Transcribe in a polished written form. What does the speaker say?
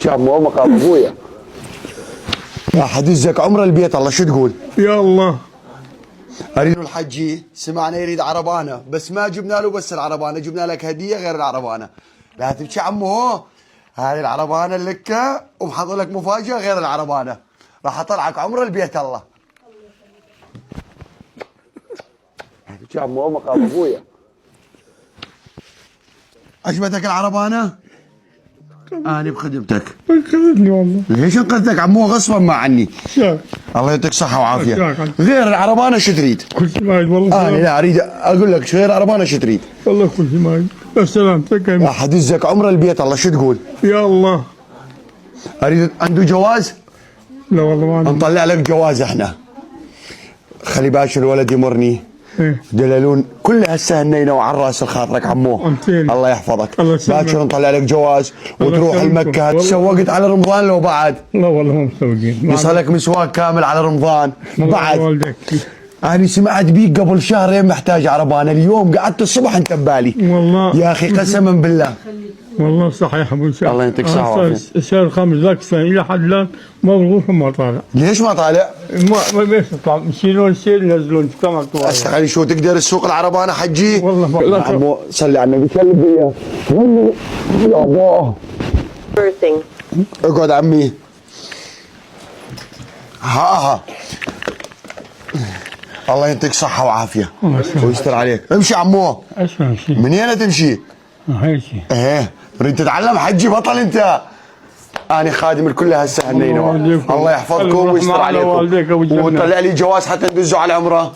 كان مو مقام ابويا. حدزك عمره البيت الله شو تقول؟ يا الله. اريد الحجي سمعنا يريد عربانه بس ما جبنا له بس العربانه، جبنا لك هديه غير العربانه. لا تبكي عمو، هذه العربانه لك ومحضر لك مفاجاه غير العربانه، راح اطلعك عمره البيت الله. تبكي عمو مقام ابويا. عجبتك العربانه؟ أنا بخدمتك. انقذتني والله. ليش انقذتك عمو غصبا ما عني؟ شاك. الله يعطيك صحة وعافية. غير العربانة شو تريد؟ كل شيء معي والله. أنا لا أريد أقول لك غير العربانة شو تريد؟ والله كل شيء معي. سلامتك. راح أدزك عمر البيت الله شو تقول؟ يا الله. أريد عنده جواز؟ لا والله ما عندي. نطلع لك جواز احنا. خلي باش الولد يمرني. ايه. دلالون كلها هسه هنينا وعلى راس الخاطرك عمو. أنتين. الله يحفظك. الله يسلمك. باكر نطلع لك جواز وتروح يسلمكم. المكة. والله. تسوقت على رمضان لو بعد؟ لا والله مو مسوقين. يصلك مسواق كامل على رمضان بعد. والدك. أنا سمعت بيك قبل شهرين محتاج عربانة، اليوم قعدت الصبح أنت ببالي. والله. يا أخي قسما بالله. والله صحيح ابو شهر. الله يعطيك الصحة والعافية. الشهر الخامس ذاك السنه الى حد الان ما بغوث ما طالع. ليش ما طالع؟ ما بيش يطلع، يشيلون السيل ينزلون كما هسه خلي شو تقدر السوق العربانة حجي؟ والله ما لا عمو صلي على النبي كلم بيا. يا الله. birthing. اقعد عمي. ها الله يعطيك صحة وعافية ويستر عليك. امشي عمو. اسمع شيء. منين تمشي؟ هاي شيء. ايه تريد تتعلم حجي بطل انت. انا خادم الكل هسه هنينا. الله يحفظكم ويستر عليكم وطلع لي جواز حتى ندزوا على العمره.